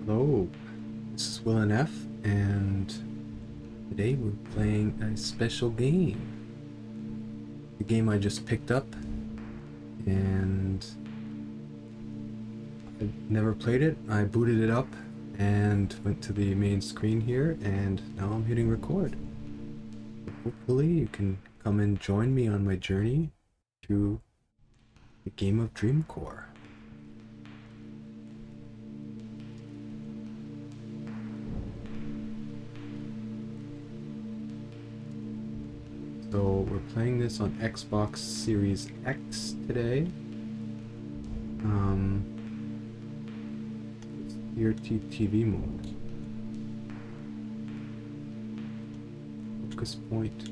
Hello, this is WilNF, and today we're playing a special game. The game I just picked up, and I never played it. I booted it up and went to the main screen here, and now I'm hitting record. Hopefully you can come and join me on my journey through the game of Dreamcore. So we're playing this on Xbox Series X today. CRT TV mode. Focus point.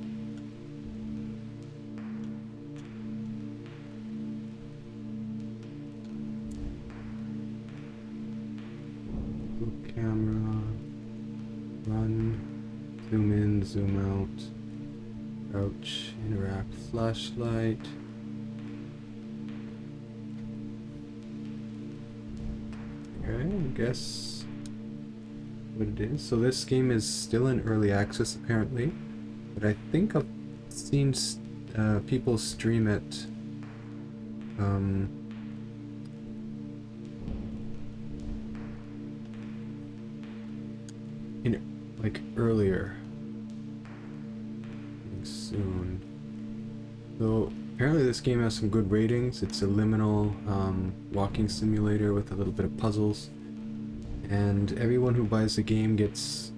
Look camera. Run. Zoom in, zoom out. Crouch, interact, flashlight. Okay, I guess what it is. So this game is still in early access apparently, but I think I've seen people stream it in like earlier. Soon. So apparently this game has some good ratings. It's a liminal walking simulator with a little bit of puzzles, and everyone who buys the game gets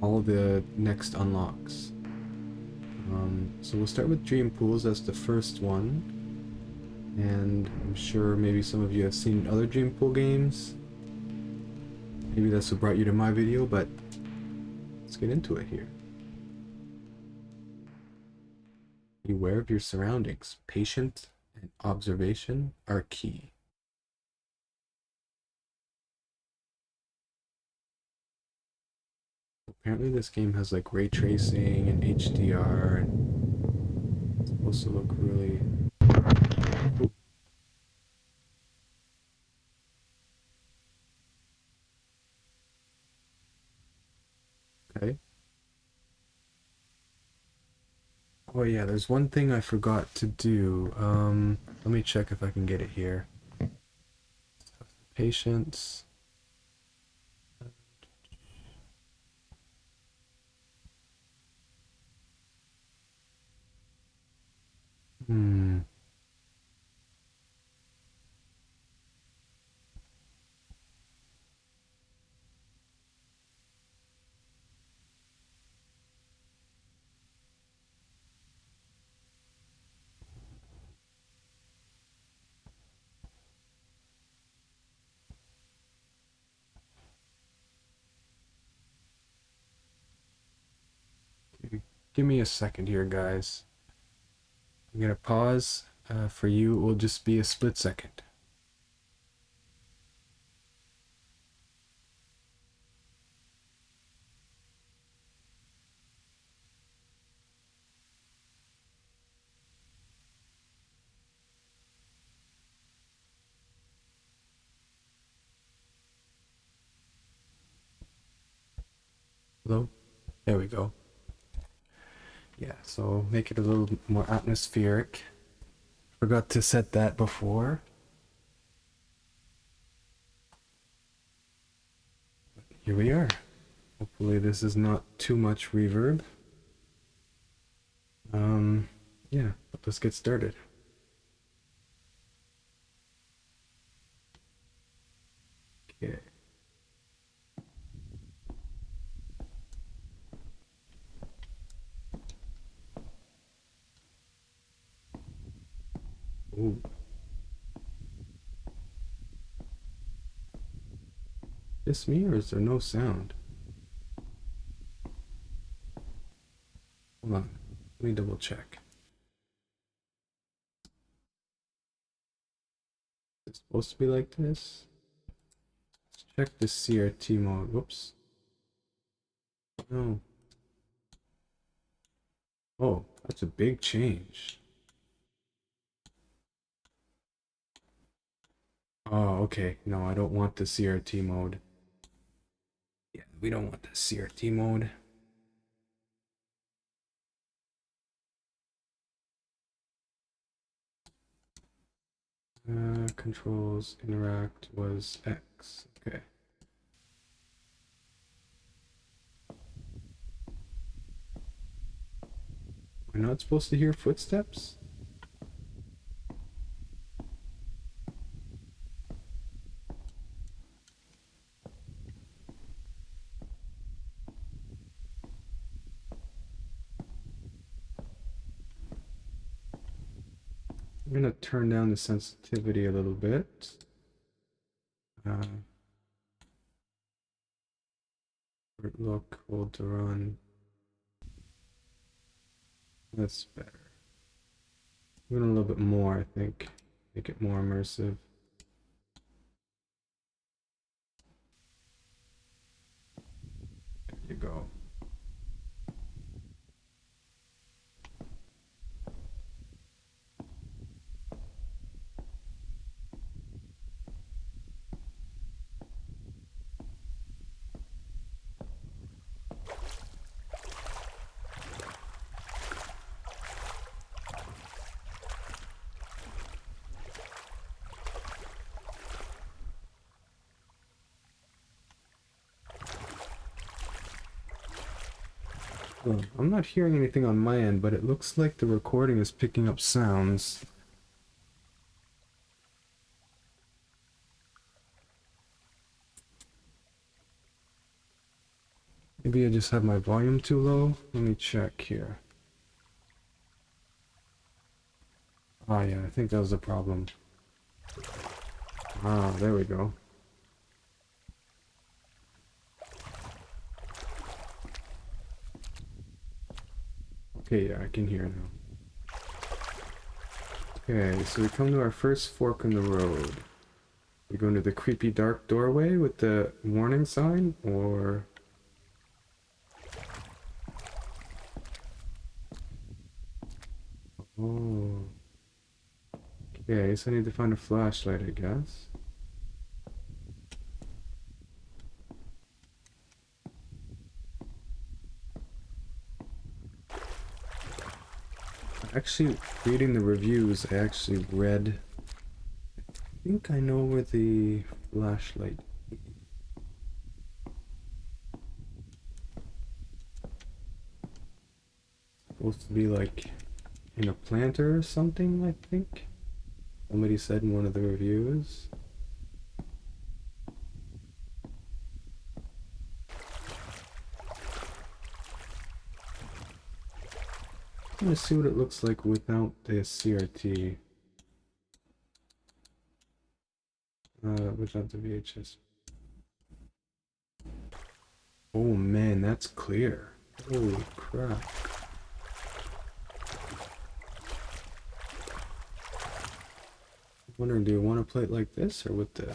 all the next unlocks. So we'll start with Dreampools as the first one, and I'm sure maybe some of you have seen other Dreampool games. Maybe that's what brought you to my video, but let's get into it here. Beware of your surroundings. Patience and observation are key. Apparently this game has like ray tracing and HDR, and it's supposed to look really... Ooh. Okay. Oh yeah, there's one thing I forgot to do. Let me check if I can get it here. Patience. Give me a second here, guys. I'm gonna pause. For you, it will just be a split second. Hello? There we go. Yeah, so make it a little more atmospheric. Forgot to set that before. But here we are. Hopefully this is not too much reverb. Yeah, but let's get started. Okay. Ooh. Just me, or is there no sound? Hold on, let me double check. Is it supposed to be like this? Let's check the CRT mode. Whoops. No. Oh, that's a big change. Oh, okay. No, I don't want the CRT mode. we don't want the CRT mode. Controls interact was X. Okay. We're not supposed to hear footsteps? I'm gonna turn down the sensitivity a little bit. Look, hold to run. That's better. Even a little bit more, I think. Make it more immersive. There you go. Well, I'm not hearing anything on my end, but it looks like the recording is picking up sounds. Maybe I just have my volume too low. Let me check here. Ah, yeah, I think that was the problem. Ah, there we go. Okay, yeah, I can hear now. Okay, so we come to our first fork in the road. We go into the creepy dark doorway with the warning sign, or... Oh. Okay, so I need to find a flashlight, I guess. Actually, reading the reviews, I actually read... I think I know where the flashlight is. Supposed to be like in a planter or something, I think. Somebody said in one of the reviews. I'm gonna see what it looks like without the CRT. Without the VHS. Oh man, that's clear. Holy crap. I'm wondering, do you want to play it like this or with the...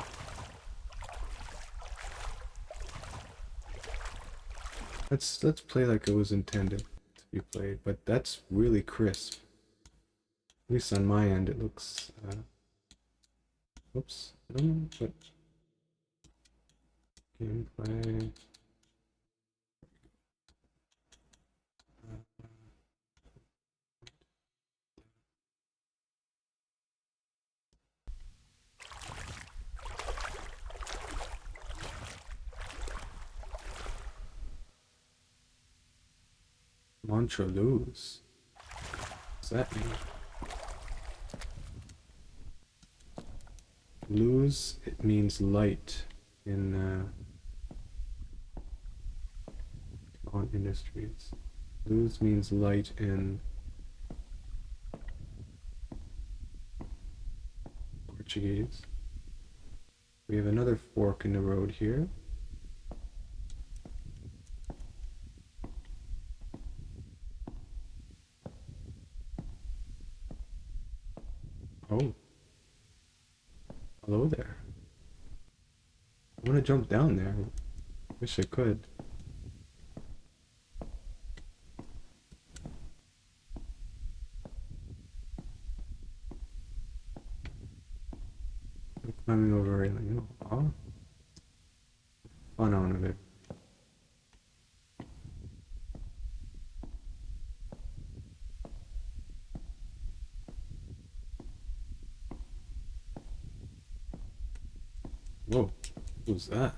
Let's play like it was intended to be played, but that's really crisp. At least on my end it looks oops, I don't know, but gameplay. Mantra lose. What's that mean? Lose, it means light in on industries. Lose means light in Portuguese. We have another fork in the road here. Oh. Hello there. I want to jump down there. Wish I could. I'm climbing over railing. Oh, fun out of it. Whoa, what was that?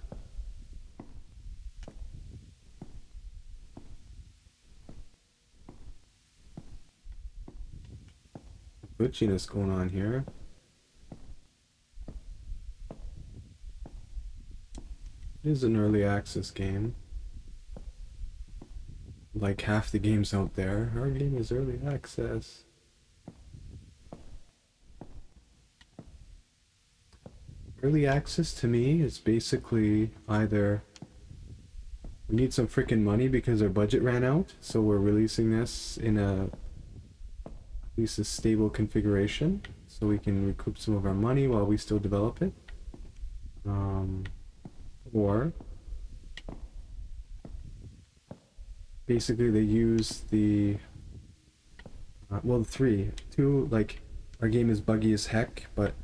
Glitchiness going on here. It is an early access game. Like half the games out there, our game is early access. Early access to me is basically either we need some freaking money because our budget ran out, so we're releasing this in at least a stable configuration, so we can recoup some of our money while we still develop it. Or basically they use the well, the three. Two, like, our game is buggy as heck, but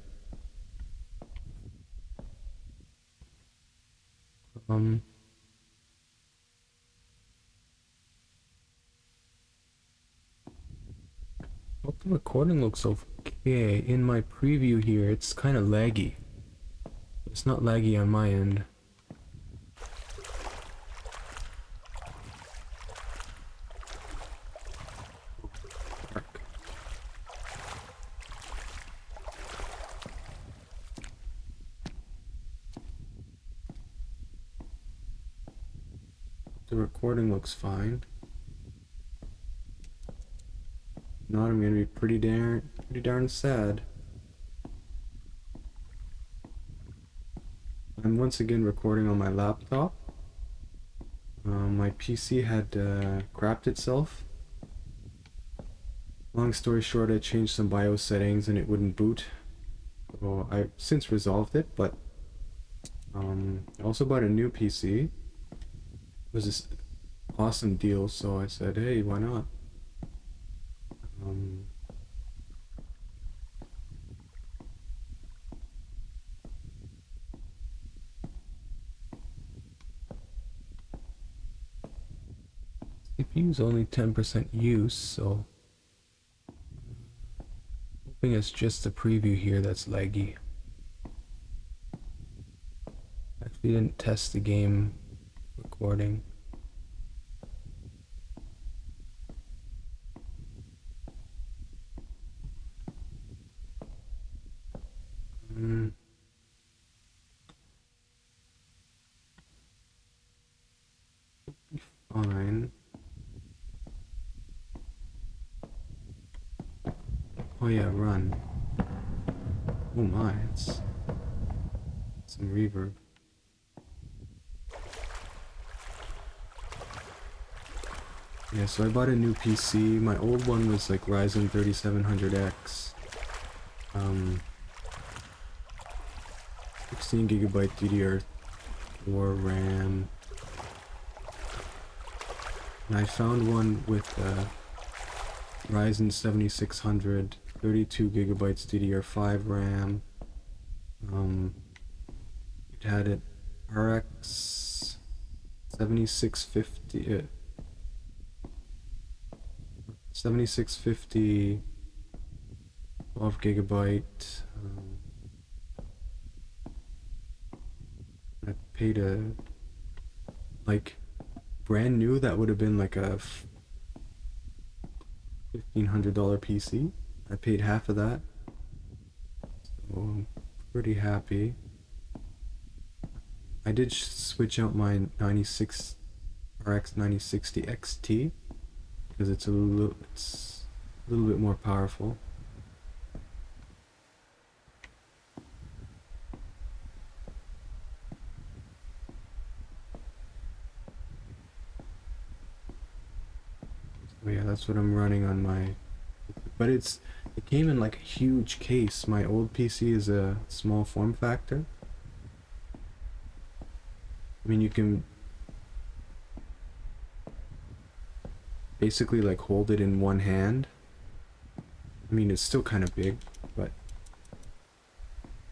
hope the recording looks okay. In my preview here, it's kind of laggy. It's not laggy on my end. The recording looks fine. If not, I'm gonna be pretty darn sad. I'm once again recording on my laptop. My PC had crapped itself. Long story short, I changed some BIOS settings and it wouldn't boot. So I've since resolved it, but I also bought a new PC. It was this awesome deal, so I said, hey, why not? CPU's only 10% use, so hoping it's just the preview here that's laggy. Actually didn't test the game recording. Fine. Oh yeah, run. Oh my, it's some reverb. Yeah, so I bought a new PC. My old one was like Ryzen 3700X. 16GB DDR4 RAM. And I found one with Ryzen 7600, 32GB DDR5 RAM. It had it RX 7650. 7650, 12GB. I paid like brand new, that would have been like a $1,500 PC. I paid half of that, so I'm pretty happy. I did switch out my 96 RX 9060 XT because it's a little bit more powerful. So yeah, that's what I'm running on my, but it came in like a huge case. My old PC is a small form factor. I mean, you can basically like hold it in one hand. I mean, it's still kind of big, but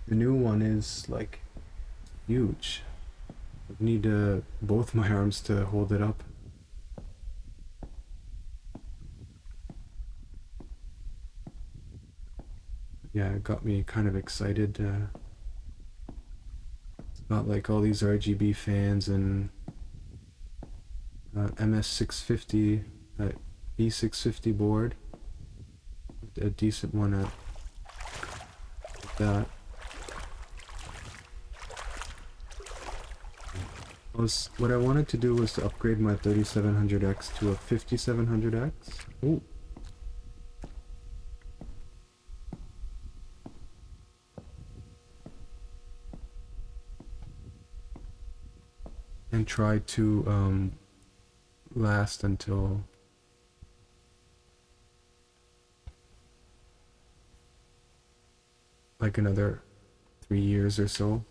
the new one is like huge. I need both my arms to hold it up. Yeah, it got me kind of excited. Got like all these RGB fans and MS650, E650 board, a decent one at that. What I wanted to do was to upgrade my 3700X to a 5700X. Ooh. And try to last until like another 3 years or so.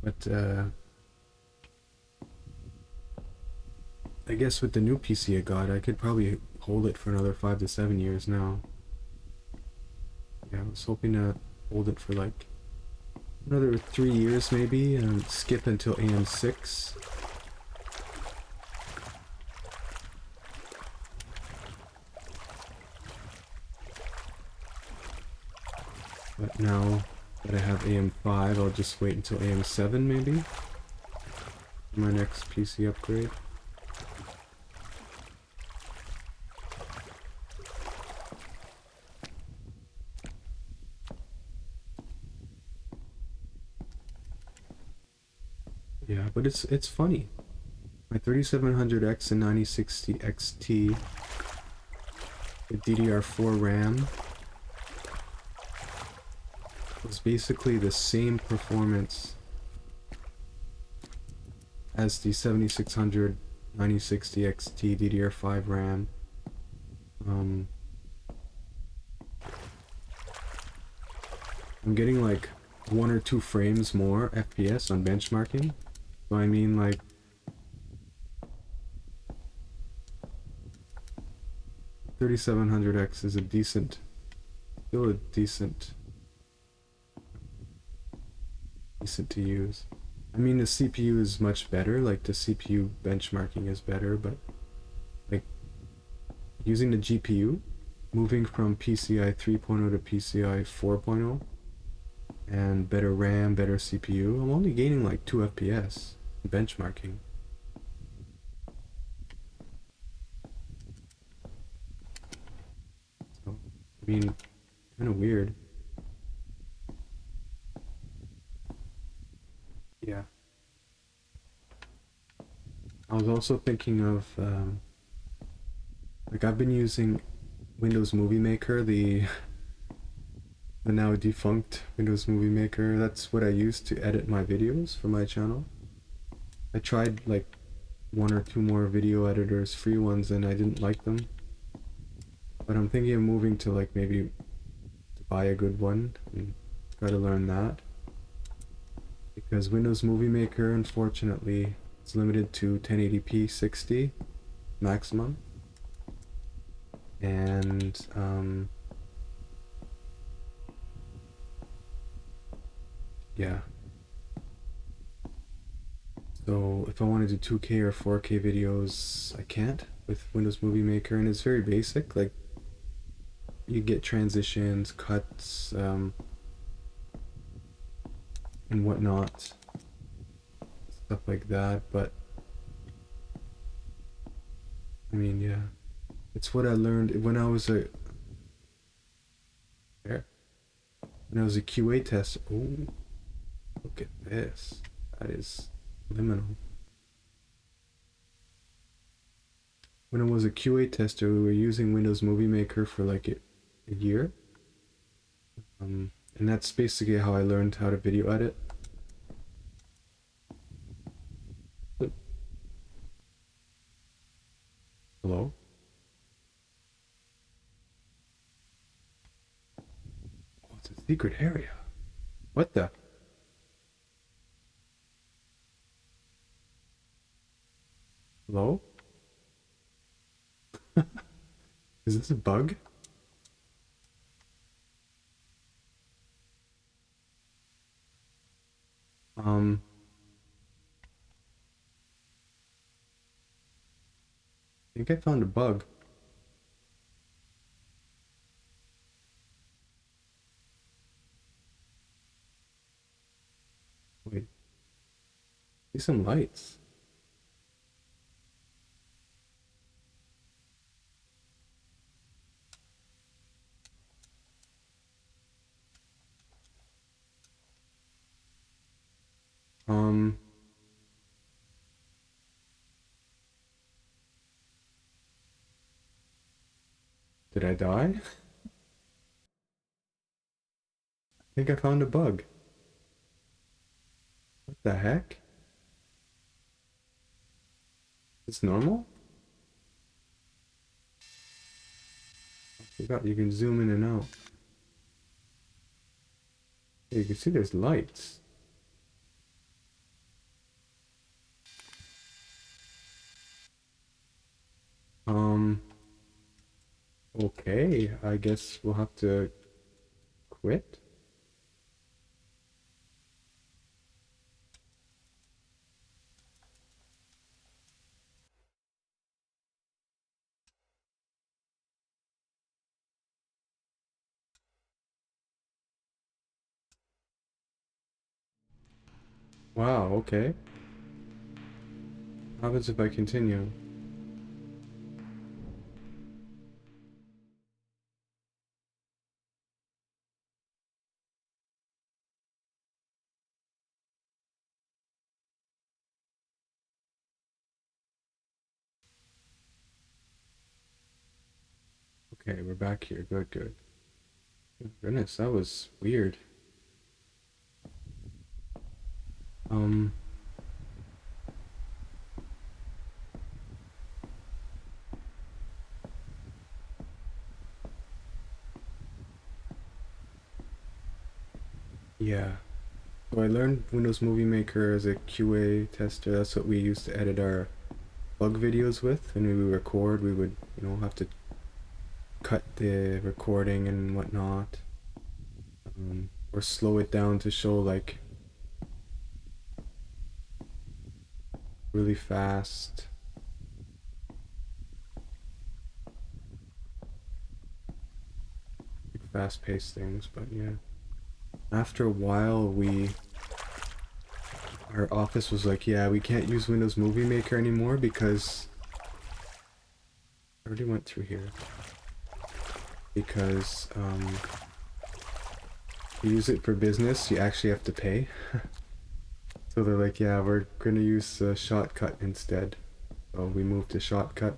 But I guess with the new PC I got, I could probably hold it for another 5 to 7 years now. Yeah, I was hoping to hold it for like another 3 years maybe, and skip until AM6. But now that I have AM5, I'll just wait until AM7 maybe for my next PC upgrade. Yeah, but it's funny. My 3700X and 9060 XT with DDR4 RAM was basically the same performance as the 7600 9060 XT DDR5 RAM. I'm getting like 1 or 2 frames more FPS on benchmarking. So I mean, like, $3700X is still a decent to use. I mean, the CPU is much better, like the CPU benchmarking is better, but like using the GPU, moving from PCI 3.0 to PCI 4.0, and better RAM, better CPU, I'm only gaining like 2 FPS in benchmarking. So, I mean, kind of weird. Yeah. I was also thinking of, like, I've been using Windows Movie Maker, the now defunct Windows Movie Maker. That's what I use to edit my videos for my channel. I tried like 1 or 2 more video editors, free ones, and I didn't like them. But I'm thinking of moving to like maybe to buy a good one and try to learn that. Because Windows Movie Maker, unfortunately, is limited to 1080p 60 maximum. And yeah. So if I want to do 2K or 4K videos, I can't with Windows Movie Maker, and it's very basic. Like, you get transitions, cuts, and whatnot, stuff like that. But I mean, yeah, it's what I learned when I was a QA tester. Oh, look at this. That is Liminal. When I was a QA tester, we were using Windows Movie Maker for like a year. And that's basically how I learned how to video edit. Hello? Oh, it's a secret area. What the? Hello? Is this a bug? I think I found a bug. See some lights. Um, did I die? I think I found a bug. What the heck? It's normal? I forgot you can zoom in and out. Yeah, you can see there's lights. Okay, I guess we'll have to quit. Wow, okay. What happens if I continue? Okay, we're back here. Good, good. Oh, goodness, that was weird. Um, yeah. So I learned Windows Movie Maker as a QA tester. That's what we used to edit our bug videos with. When we would record, we would, have to cut the recording and whatnot. Or slow it down to show like really fast. Fast-paced things, but yeah. After a while, our office was like, yeah, we can't use Windows Movie Maker anymore because I already went through here. Because to use it for business, you actually have to pay. So they're like, yeah, we're gonna use Shotcut instead. So we moved to Shotcut.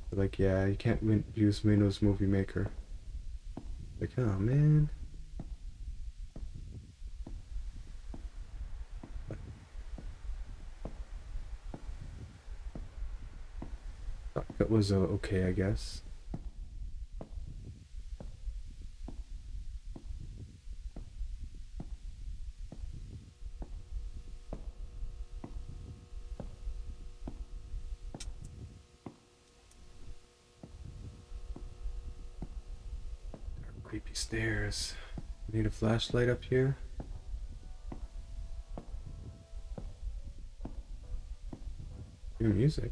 They're like, yeah, you can't use Windows Movie Maker. Like, oh man. Shotcut was okay, I guess. Creepy stairs. Need a flashlight up here? Hear music.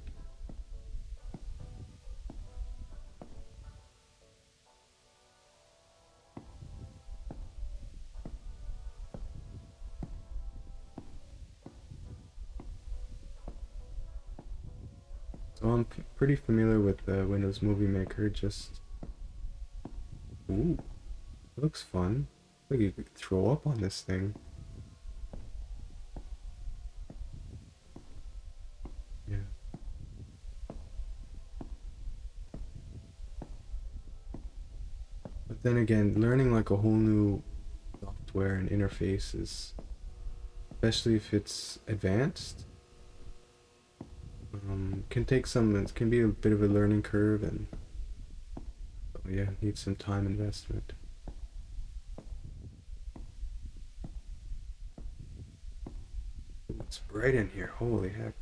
So I'm pretty familiar with the Windows Movie Maker, just... Ooh, it looks fun. Look, you could throw up on this thing. Yeah. But then again, learning like a whole new software and interface is, especially if it's advanced, can take some, it can be a bit of a learning curve, and so yeah, needs some time investment. It's bright in here, holy heck.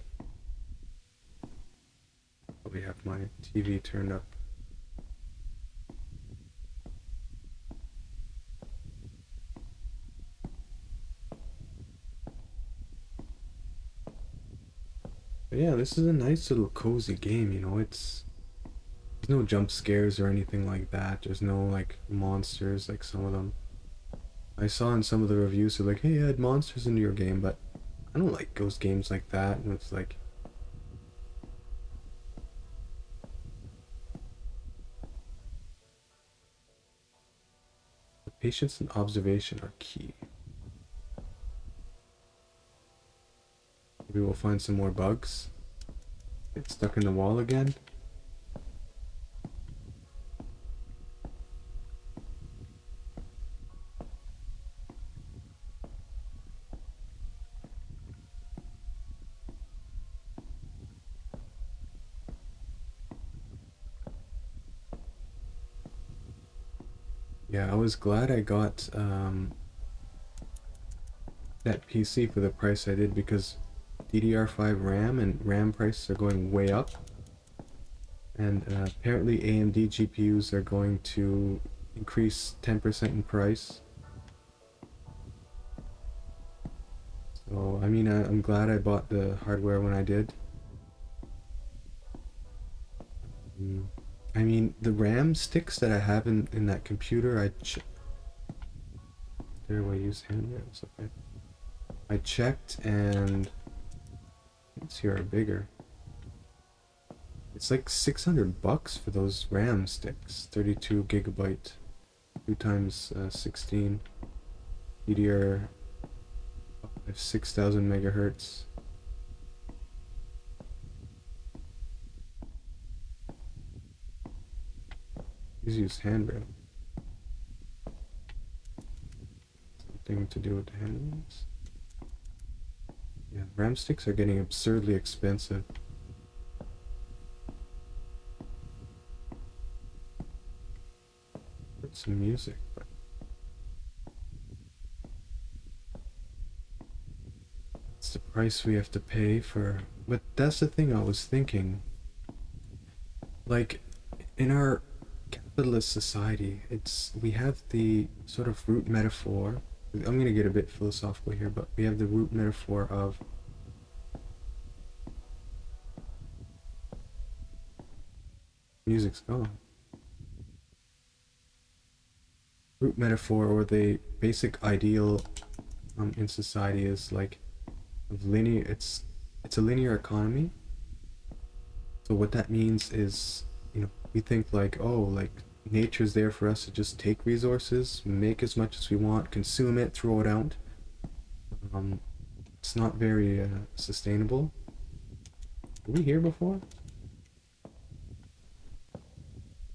Probably have my TV turned up. But yeah, this is a nice little cozy game, there's no jump scares or anything like that. There's no like monsters like some of them. I saw in some of the reviews they're like, hey, add monsters into your game, but I don't like those games like that, and it's like patience and observation are key. Maybe we'll find some more bugs. Get stuck in the wall again. Yeah, I was glad I got that PC for the price I did, because DDR5 RAM and RAM prices are going way up, and apparently AMD GPUs are going to increase 10% in price. So I mean, I'm glad I bought the hardware when I did. I mean, the RAM sticks that I have in that computer, there I use handrails. Okay, I checked, and let's see, are bigger. It's like 600 bucks for those RAM sticks, 32 gigabyte, 2 times 16, DDR 6000 megahertz. Please use handrail. Something to do with the handrails. Yeah, RAM sticks are getting absurdly expensive. Put some music, but it's the price we have to pay for. But that's the thing I was thinking. Like, in our capitalist society, we have the sort of root metaphor. I'm gonna get a bit philosophical here, but we have the root metaphor of music's gone. Root metaphor, or the basic ideal in society, is like linear. It's a linear economy. So what that means is, we think like, oh, like nature's there for us to just take resources, make as much as we want, consume it, throw it out. It's not very sustainable. Were we here before?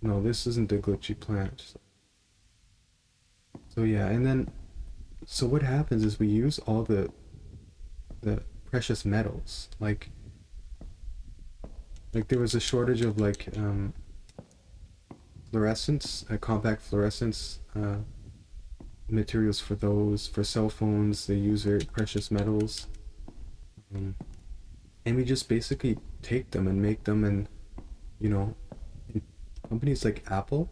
No, this isn't a glitchy plant. So yeah, and then, so what happens is we use all the precious metals. Like there was a shortage of like fluorescence, compact fluorescence materials for those. For cell phones, they use very precious metals. And we just basically take them and make them, and you know, companies like Apple,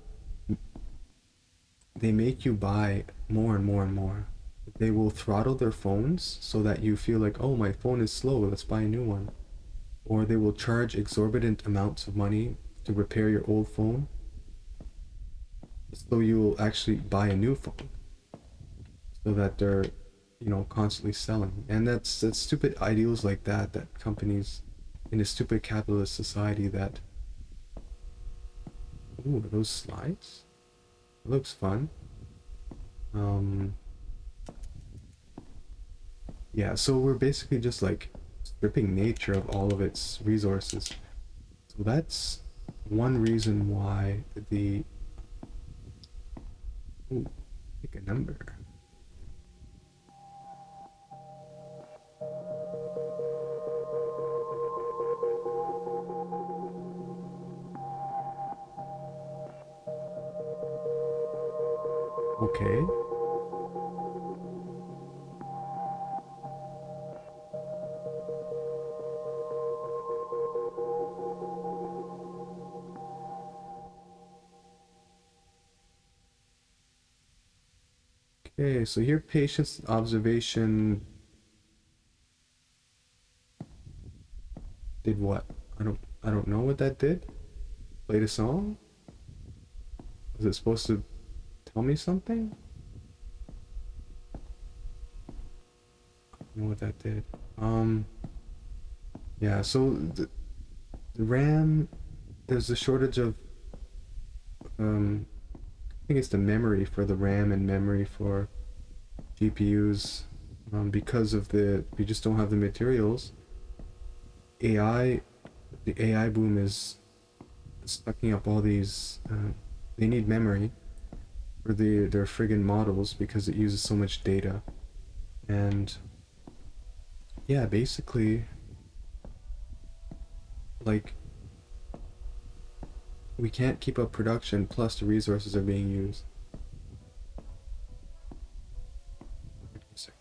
they make you buy more and more and more. They will throttle their phones so that you feel like, oh, my phone is slow, let's buy a new one. Or they will charge exorbitant amounts of money to repair your old phone, so you will actually buy a new phone, so that they're, constantly selling. And that's stupid ideals like that companies in a stupid capitalist society that. Ooh, are those slides? It looks fun. Yeah, so we're basically just like stripping nature of all of its resources. So that's one reason why the. Ooh, pick a number. Okay. Okay, so here patience observation did what? I don't know what that did. Played a song? Was it supposed to tell me something? know what that did. Yeah, so the RAM, there's a shortage of, I think it's the memory for the RAM and memory for GPUs, because of we just don't have the materials. AI, the AI boom is sucking up all these, they need memory for their friggin' models because it uses so much data. And yeah, basically, like, we can't keep up production, plus the resources are being used. Wait a second.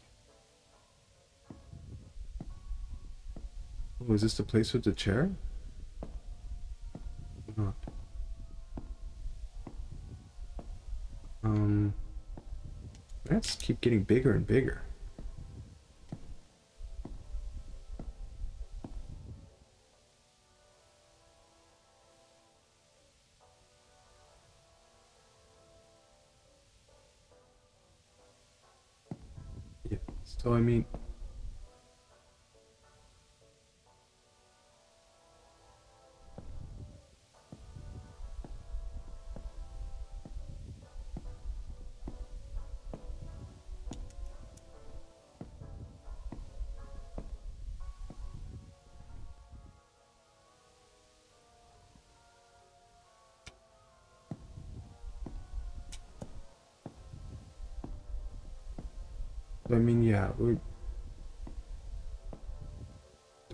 Oh, is this the place with the chair? Not. Let's keep getting bigger and bigger. Yeah. So I mean, yeah, we're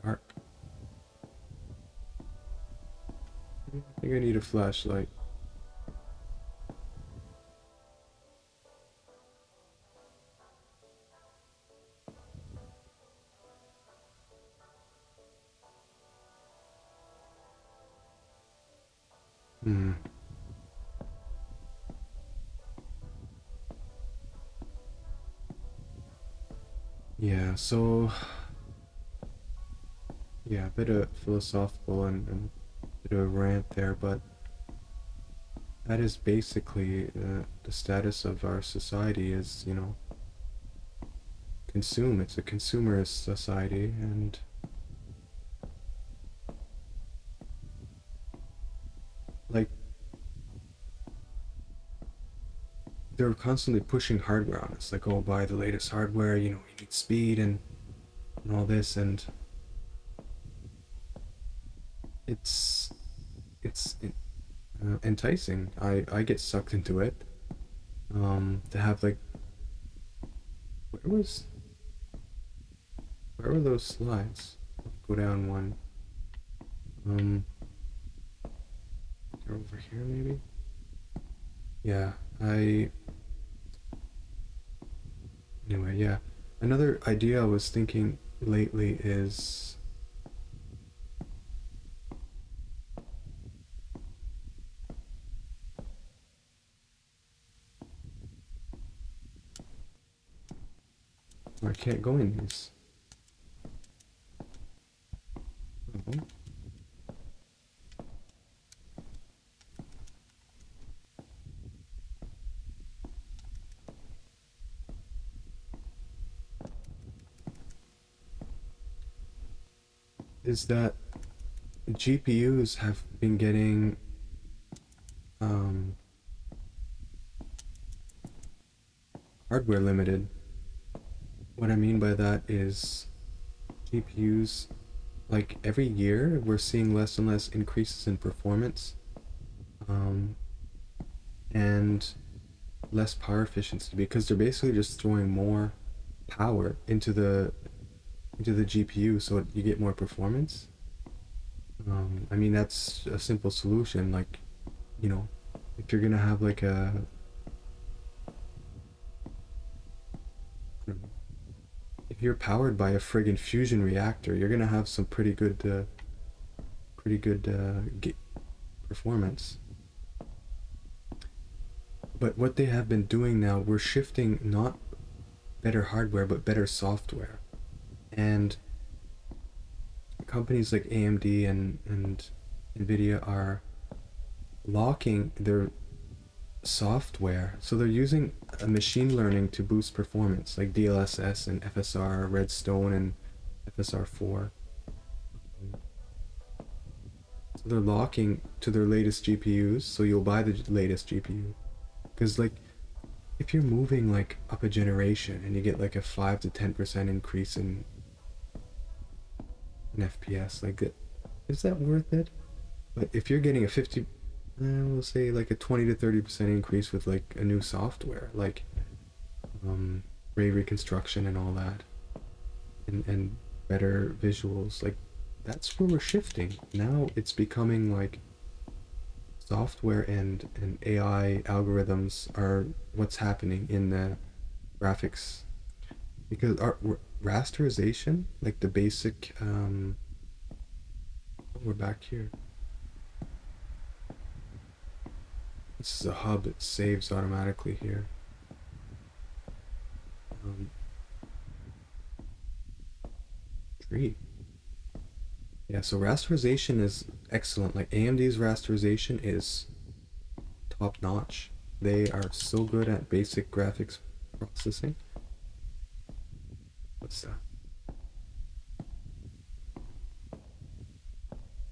dark. I think I need a flashlight. Hmm. Yeah, so yeah, a bit of philosophical and a bit of a rant there, but that is basically the status of our society is, consume. It's a consumerist society, and like they're constantly pushing hardware on us. Like, oh, buy the latest hardware. You need speed and all this, and it's it's enticing. I get sucked into it. To have like, where was where were those slides? Go down one. Um, they're over here maybe. Yeah, I. Anyway, yeah. Another idea I was thinking lately is, I can't go in these. Oh. Is that GPUs have been getting um, hardware limited. What I mean by that is GPUs, like every year, we're seeing less and less increases in performance, um, and less power efficiency because they're basically just throwing more power into the GPU so you get more performance. I mean, that's a simple solution. Like, you know, if you're gonna have like if you're powered by a friggin' fusion reactor, you're gonna have some pretty good performance. But what they have been doing now, we're shifting not better hardware but better software, and companies like AMD and Nvidia are locking software. So they're using a machine learning to boost performance, like DLSS and FSR, Redstone and FSR4. So they're locking to their latest GPUs, so you'll buy the latest GPU. Because like, if you're moving like up a generation and you get like a 5 to 10% increase in FPS, like, is that worth it? But if you're getting a 50, we'll say like a 20 to 30% increase with like a new software, like ray reconstruction and all that, and better visuals, like that's where we're shifting. Now it's becoming like software and AI algorithms are what's happening in the graphics, because our rasterization, like the basic, we're back here. This is a hub, it saves automatically here. Tree. Yeah, so rasterization is excellent. Like AMD's rasterization is top notch. They are so good at basic graphics processing. What's that?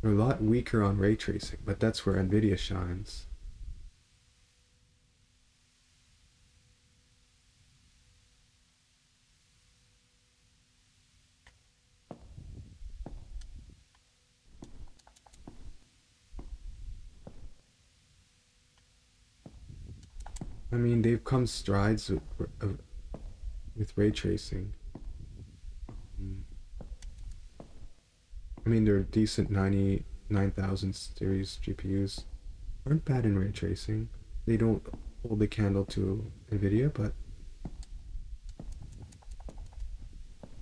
They're a lot weaker on ray tracing, but that's where Nvidia shines. I mean, they've come strides with ray tracing. I mean, they're decent 99,000 series GPUs. Aren't bad in ray tracing. They don't hold the candle to Nvidia, but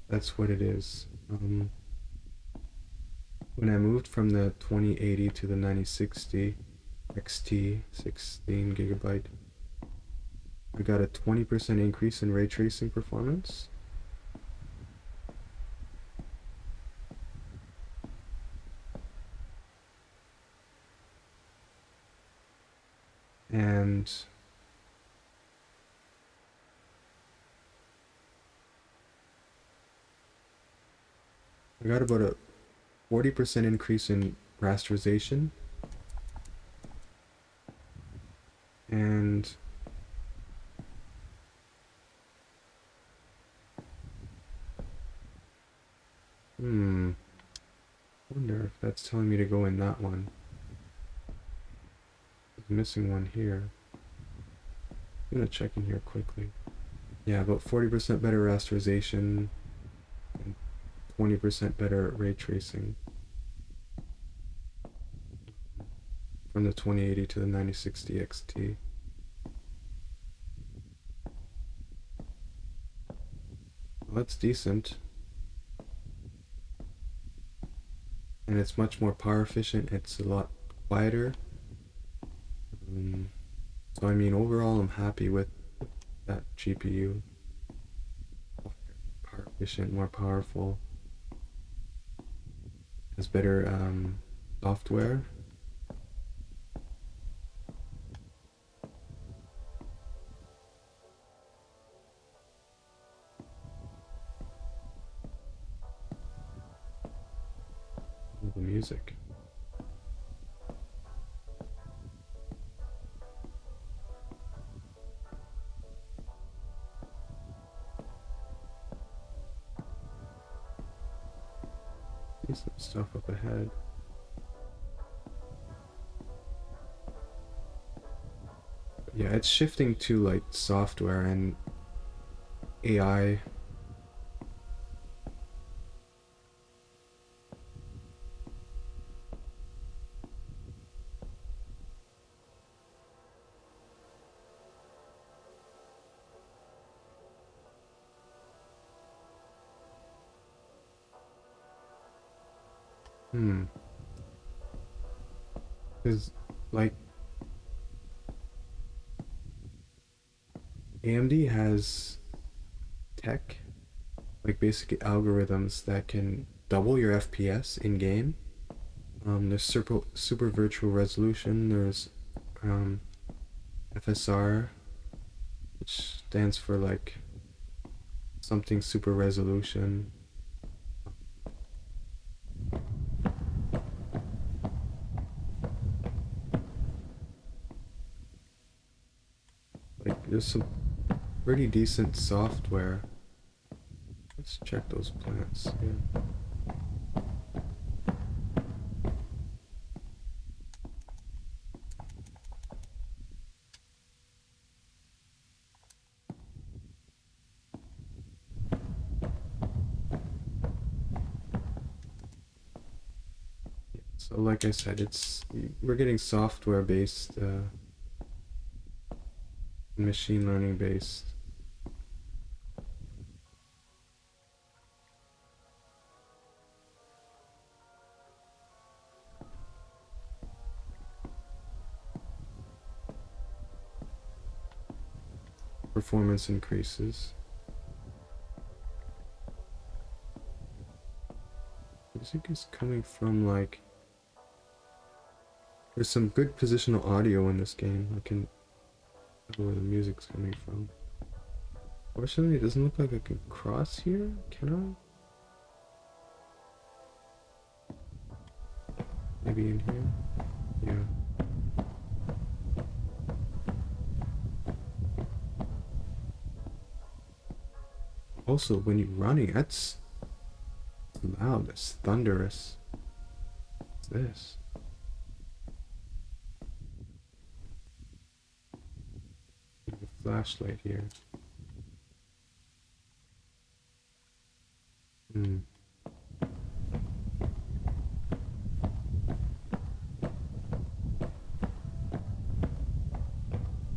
that's what it is. When I moved from the 2080 to the 9060 XT 16 gigabyte, I got a 20% increase in ray tracing performance. And I got about a 40% increase in rasterization. And wonder if that's telling me to go in that one. There's missing one here. I'm gonna check in here quickly. Yeah, about 40% better rasterization and 20% better ray tracing from the 2080 to the 9060 XT. Well, that's decent. And it's much more power efficient. It's a lot quieter. So I mean, overall, I'm happy with that GPU. Power efficient, more powerful. Has better software. The music. See some stuff up ahead. But yeah, it's shifting to like software and AI. Because like AMD has tech, like basic algorithms that can double your FPS in game. There's super virtual resolution. There's FSR, which stands for like something super resolution. Like there's some pretty decent software. Let's check those plants. Yeah. So like I said, we're getting software based, machine learning based. Performance increases. Music is coming from like... There's some good positional audio in this game. I can tell where the music's coming from. Fortunately, it doesn't look like I can cross here. Can I? Maybe in here? Yeah. Also, when you're running, that's loud, that's thunderous. What's this? A flashlight here.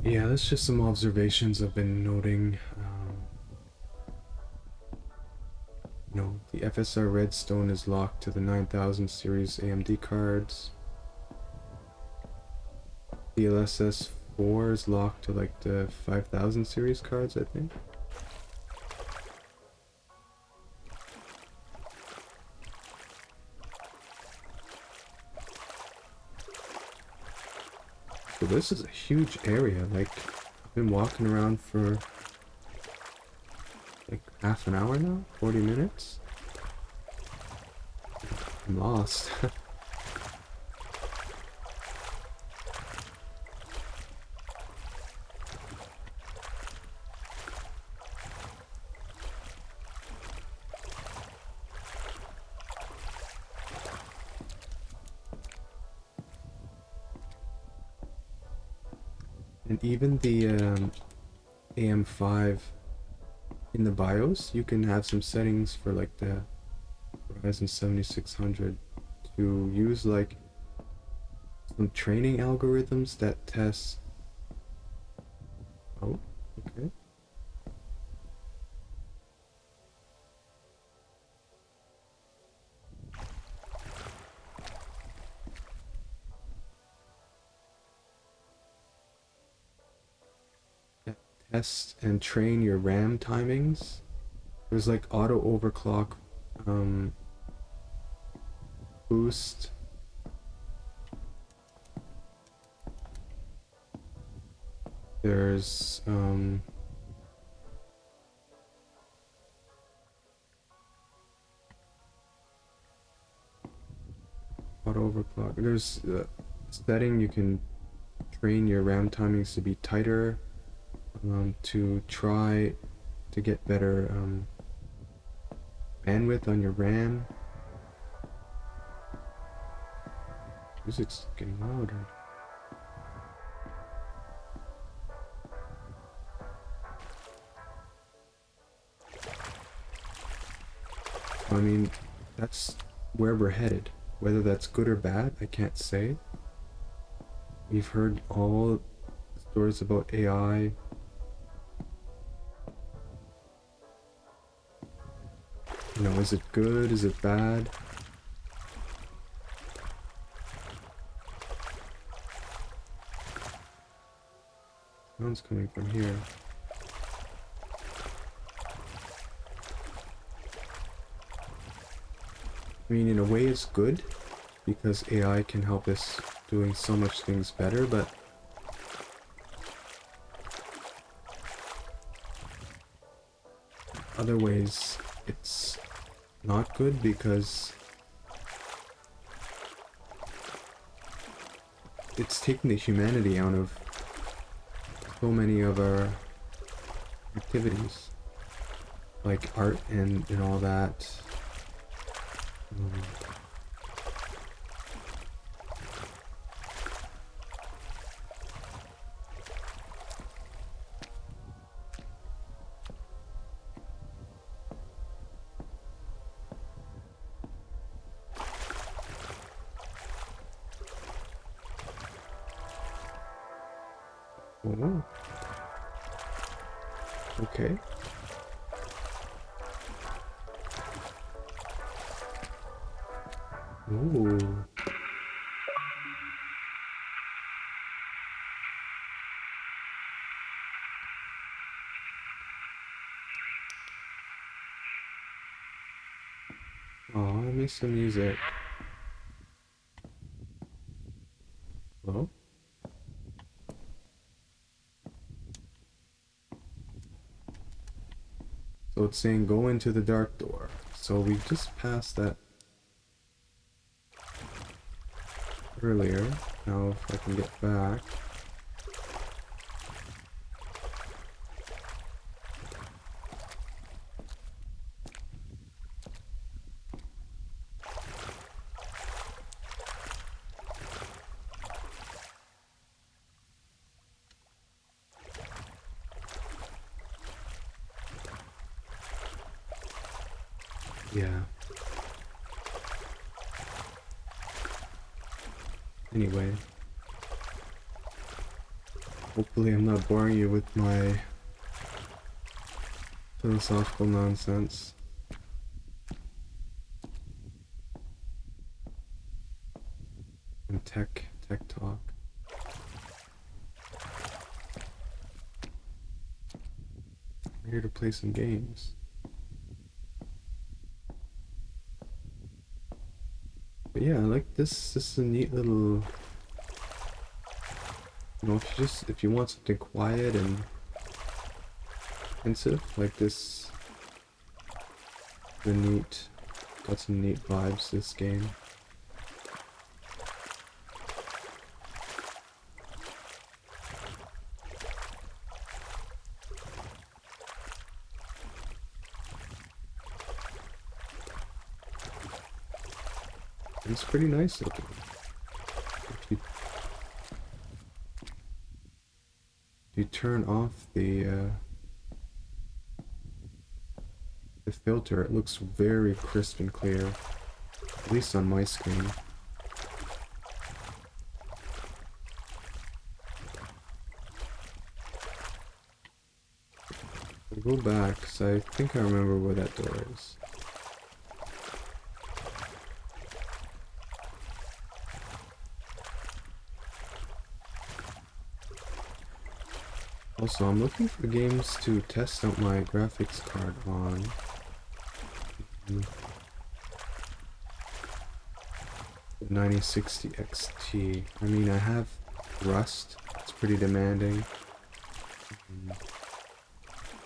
Yeah, that's just some observations I've been noting. The FSR Redstone is locked to the 9000 series AMD cards. The LSS 4 is locked to like the 5000 series cards, I think. So this is a huge area. Like, I've been walking around for like half an hour now, 40 minutes. I'm lost. And even the AM5 in the BIOS, you can have some settings for like the Ryzen 7600 to use like some training algorithms that test... Oh, okay. That test and train your RAM timings. There's like auto overclock boost. There's auto overclock. There's a setting you can train your RAM timings to be tighter, to try to get better bandwidth on your RAM. Music's getting louder. I mean, that's where we're headed. Whether that's good or bad, I can't say. We've heard all stories about AI. Is it good? Is it bad? Sound's coming from here. I mean, in a way it's good, because AI can help us doing so much things better, but other ways it's not good because it's taking the humanity out of so many of our activities, like art and all that. Oh. Okay. Ooh. Oh, I miss the music. Hello? So it's saying go into the dark door. So we just passed that earlier. Now if I can get back. Yeah. Anyway. Hopefully I'm not boring you with my philosophical nonsense. And tech talk. We're here to play some games. But yeah, I like this. This is a neat little, you know, if you want something quiet and pensive like this, got some neat vibes, this game. It's pretty nice looking. If you turn off the filter, it looks very crisp and clear, at least on my screen. I'll go back, because I think I remember where that door is. Also, I'm looking for games to test out my graphics card on. The 9060 XT. I mean, I have Rust. It's pretty demanding.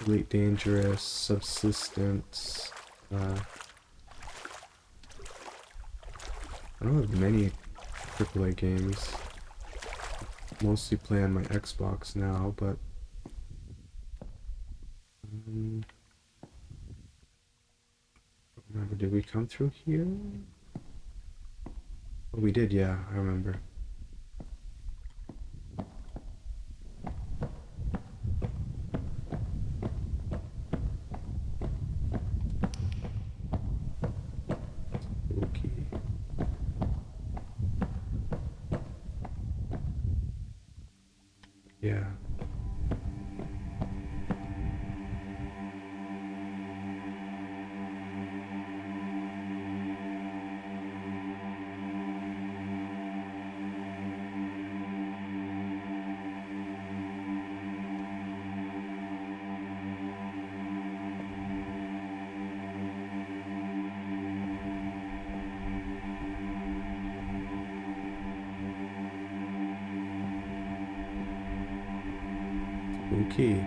Elite Dangerous, Subsistence. I don't have many AAA games. Mostly play on my Xbox now, but remember, did we come through here? Oh, we did, yeah, I remember. Okay. Yeah. Okay.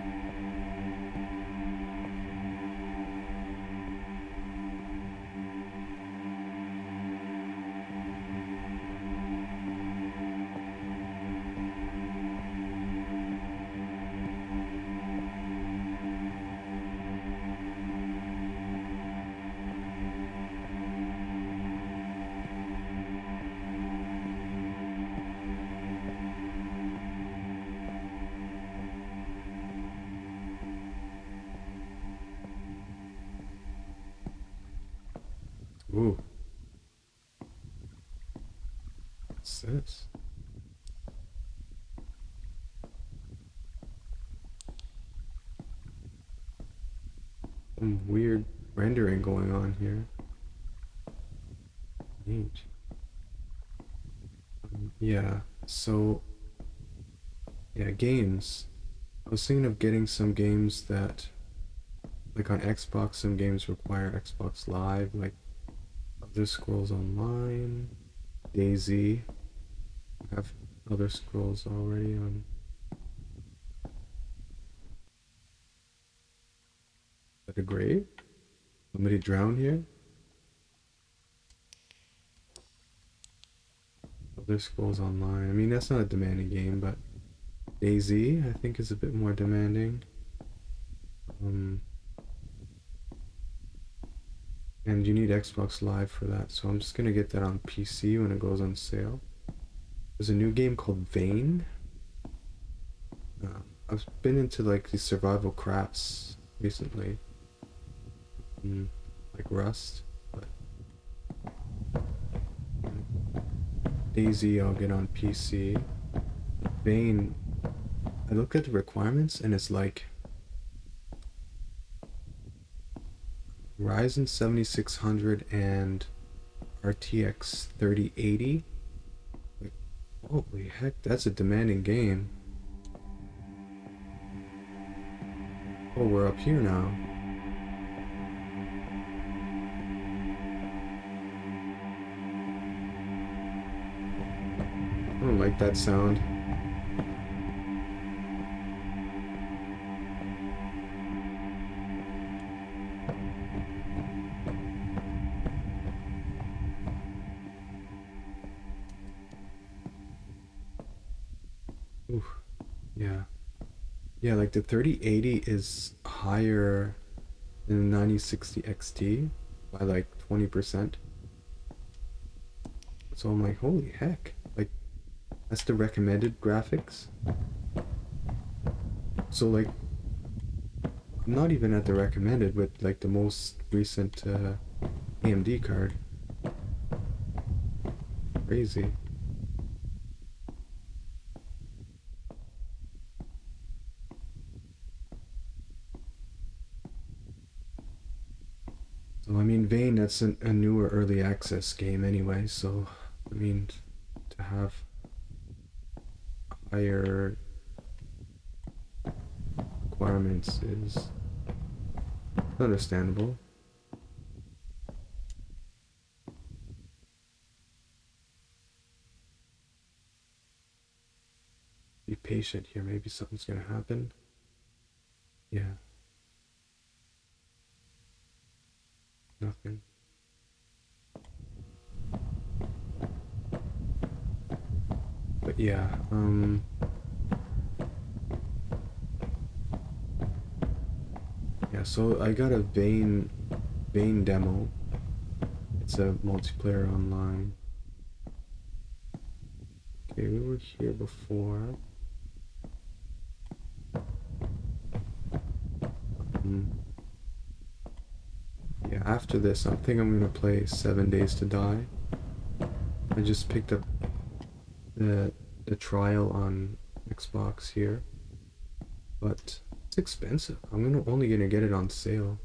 Ooh. What's this? Some weird rendering going on here. Neat. Yeah, so, yeah, games. I was thinking of getting some games that, like on Xbox, some games require Xbox Live, like Elder Scrolls Online, DayZ. I have Elder Scrolls already on. Is that a grave? Somebody drowned here? Elder Scrolls Online. I mean, that's not a demanding game, but DayZ, I think, is a bit more demanding. And you need Xbox Live for that, so I'm just gonna get that on PC when it goes on sale. There's a new game called Vane. I've been into like these survival crafts recently, like Rust, but DayZ I'll get on PC. Vane, I look at the requirements and it's like Ryzen 7600 and RTX 3080. Like, holy heck, that's a demanding game. Oh, we're up here now. I don't like that sound. Oof. Yeah. Yeah, like the 3080 is higher than the 9060 XT by like 20%. So I'm like, holy heck. Like, that's the recommended graphics. So like, I'm not even at the recommended with like the most recent AMD card. Crazy. So I mean, Vane, that's a newer early access game anyway, so I mean, to have higher requirements is understandable. Be patient here, maybe something's gonna happen. Yeah. Nothing. But yeah, yeah, so I got a Vane demo. It's a multiplayer online. Okay, we were here before. Yeah, after this, I think I'm gonna play 7 Days to Die. I just picked up the trial on Xbox here, but it's expensive. I'm only gonna get it on sale.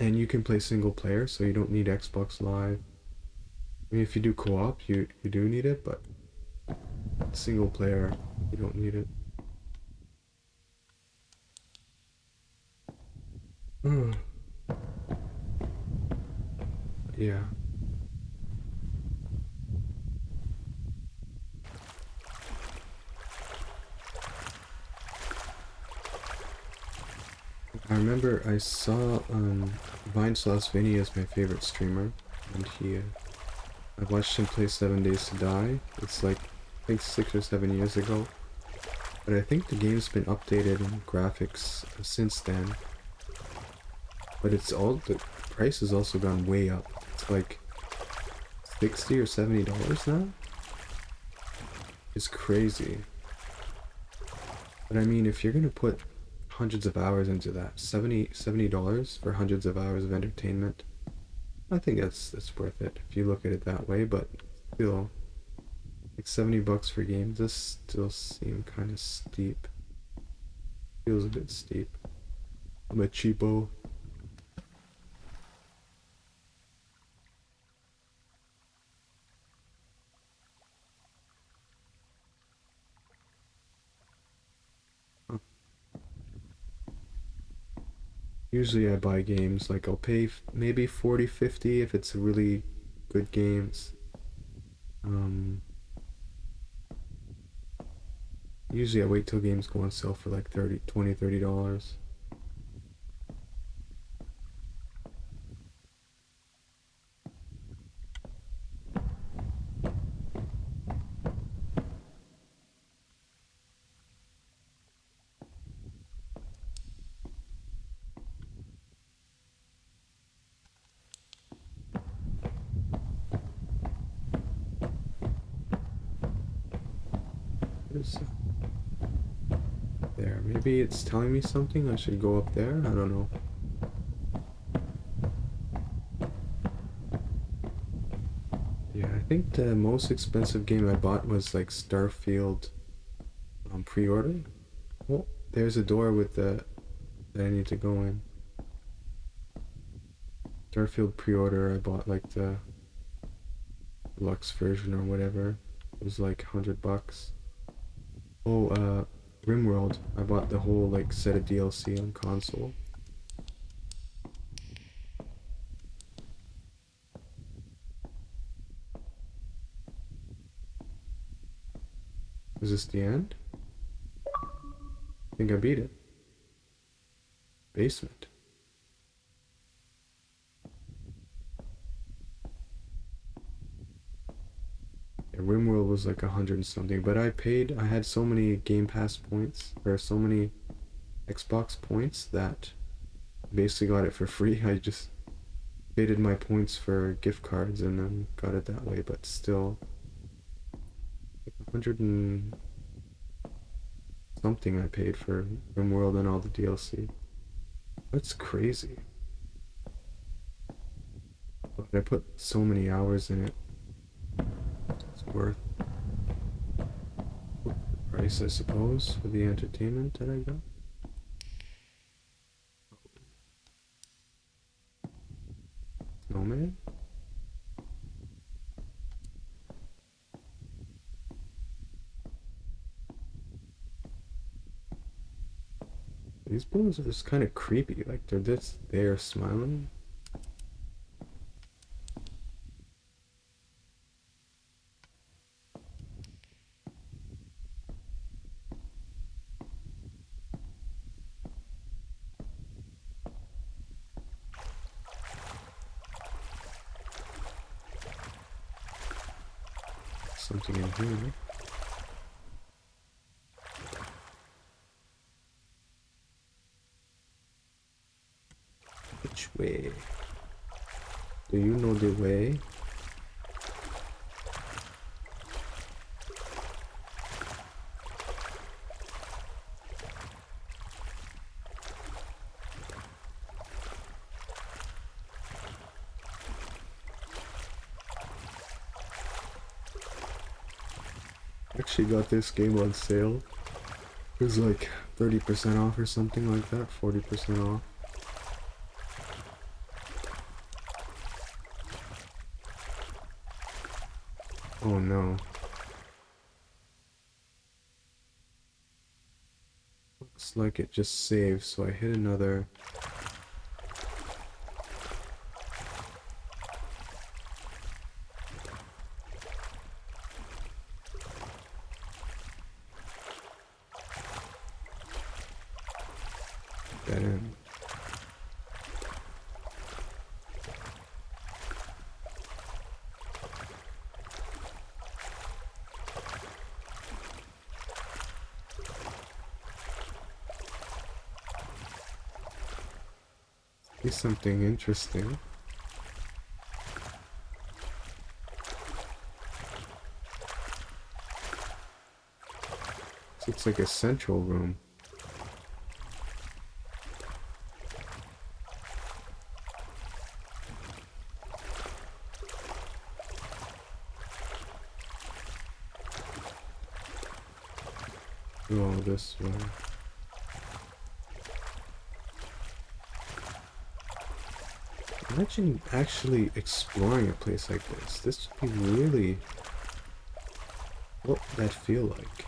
And you can play single player, so you don't need Xbox Live. I mean, if you do co-op, you do need it, but single player, you don't need it. Yeah. I remember I saw Vinceless is my favorite streamer, and I watched him play 7 Days to Die. It's like, I think 6 or 7 years ago. But I think the game's been updated in graphics since then. But the price has also gone way up. It's like $60 or $70 now? It's crazy. But I mean, if you're gonna put hundreds of hours into that. $70 for hundreds of hours of entertainment. I think that's worth it if you look at it that way, but still, like $70 for games does still seem kind of steep. Feels a bit steep. I'm a cheapo. Usually I buy games, like I'll pay maybe 40, 50 if it's really good games. Usually I wait till games go on sale for like $30. There, maybe it's telling me something. I should go up there. I don't know. Yeah, I think the most expensive game I bought was like Starfield pre-order. Oh, there's a door with the that I need to go in. Starfield pre-order. I bought like the deluxe version or whatever. It was like $100. Oh, RimWorld. I bought the whole like set of DLC on console. Is this the end? I think I beat it. Basement. Yeah, RimWorld was like 100 and something, but I had so many Game Pass points, or so many Xbox points that basically got it for free. I just traded my points for gift cards and then got it that way, but still, like 100 and something I paid for RimWorld and all the DLC. That's crazy. But I put so many hours in it. It's worth the price, I suppose, for the entertainment that I got. Snowman? These balloons are just kind of creepy, like they're just there smiling. Something in here. Which way? Do you know the way? Actually got this game on sale. It was like 30% off or something like that, 40% off. Oh no. Looks like it just saved, so I hit another. That in. Be something interesting. This looks like a central room. go all this way. Imagine actually exploring a place like this. This would be really... What would that feel like?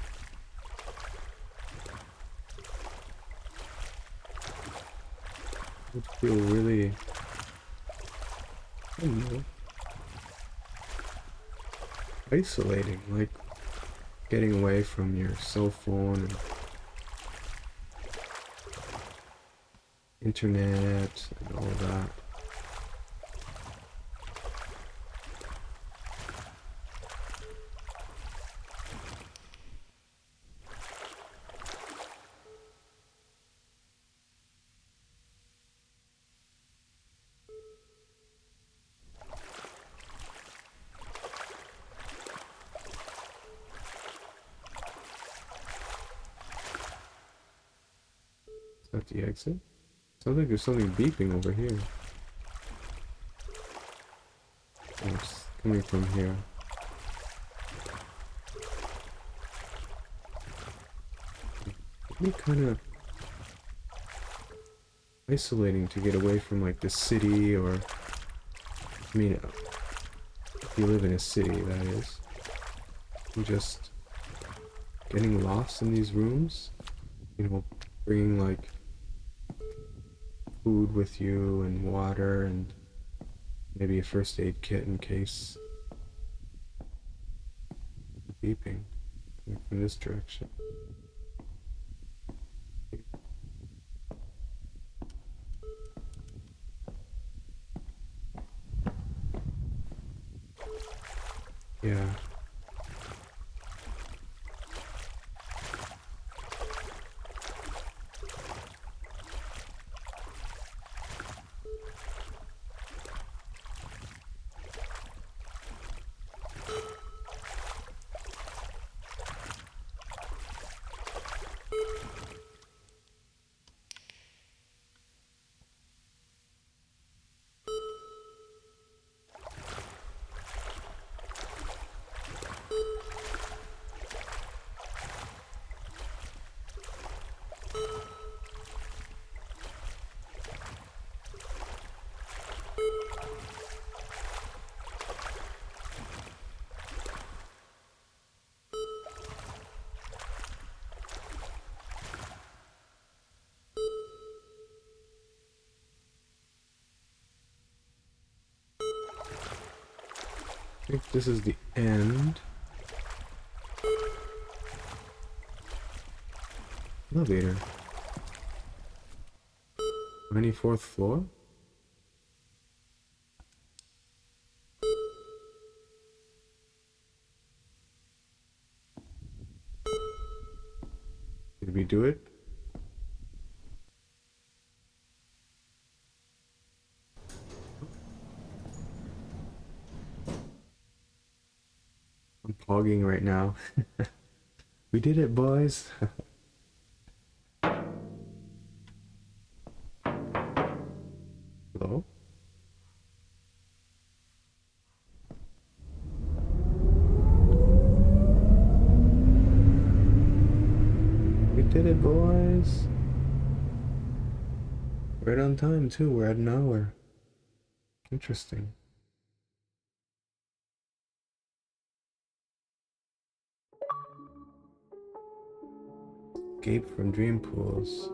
It would feel really... I don't know. Isolating, like getting away from your cell phone and internet and all that. Is that the exit? Sounds like there's something beeping over here. Oh, it's coming from here. It'd be kind of isolating to get away from like the city, or I mean, if you live in a city, that is. And just getting lost in these rooms, you know, bringing like food with you and water and maybe a first aid kit in case. Beeping coming from this direction. Yeah. I think this is the end. Elevator. 24th floor? Did we do it? I'm pogging right now. We did it, boys. Hello? We did it, boys. Right on time, too. We're at an hour. Interesting. Escape from Dreampools.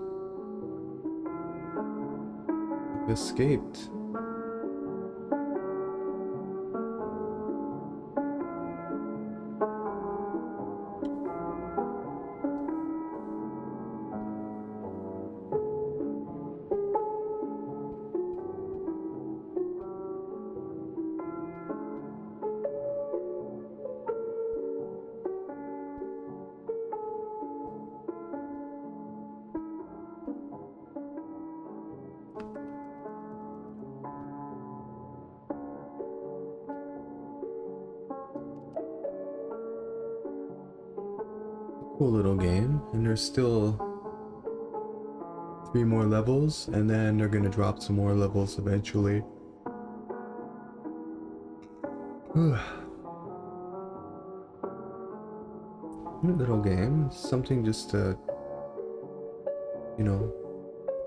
I've escaped. Cool little game, and there's still 3 more levels, and then they're gonna drop some more levels eventually. little game, something just to, you know,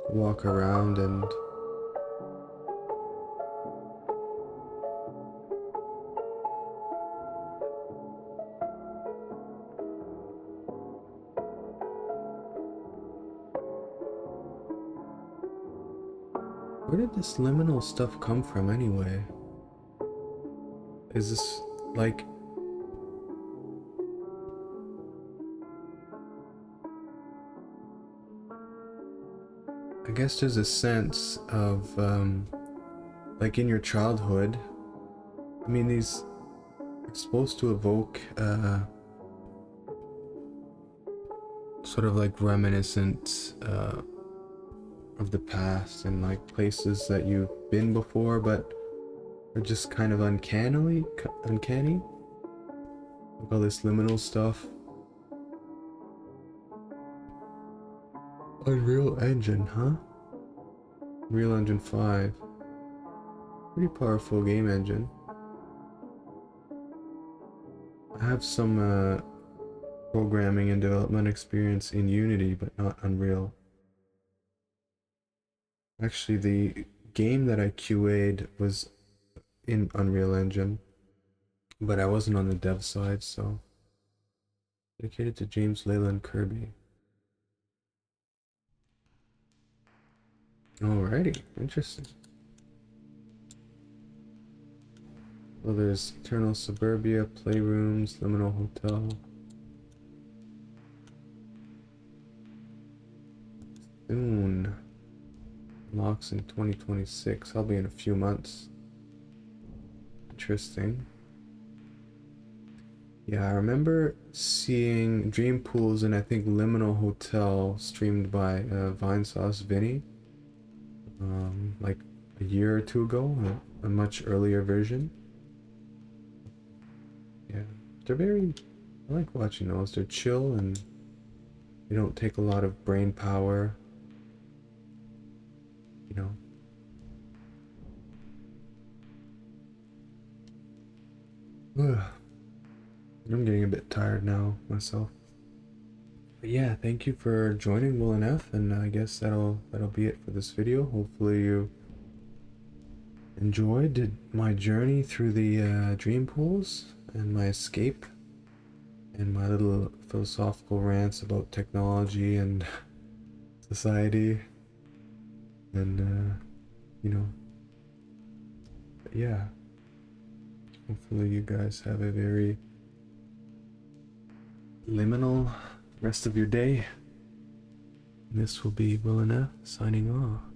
walk around and where did this liminal stuff come from anyway? Is this like I guess there's a sense of like in your childhood, I mean these are supposed to evoke sort of like reminiscent of the past and like places that you've been before but are just kind of uncanny. Like all this liminal stuff. Unreal Engine, huh? Unreal Engine 5. Pretty powerful game engine. I have some programming and development experience in Unity, but not Unreal. Actually, the game that I QA'd was in Unreal Engine, but I wasn't on the dev side, so dedicated to James Leyland Kirby. Alrighty, interesting. Well, there's Eternal Suburbia, Playrooms, Liminal Hotel. Soon. Unlocks in 2026. I'll be in a few months. Interesting. Yeah, I remember seeing Dreampools and I think Liminal Hotel streamed by Vinesauce Vinny. Like a year or two ago, a much earlier version. Yeah, they're very, I like watching those. They're chill and they don't take a lot of brain power, you know. Ugh. I'm getting a bit tired now myself. But yeah, thank you for joining WilNF, and I guess that'll be it for this video. Hopefully you enjoyed my journey through the Dreampools and my escape and my little philosophical rants about technology and society and you know. But yeah, hopefully you guys have a very liminal rest of your day. This will be WilNF signing off.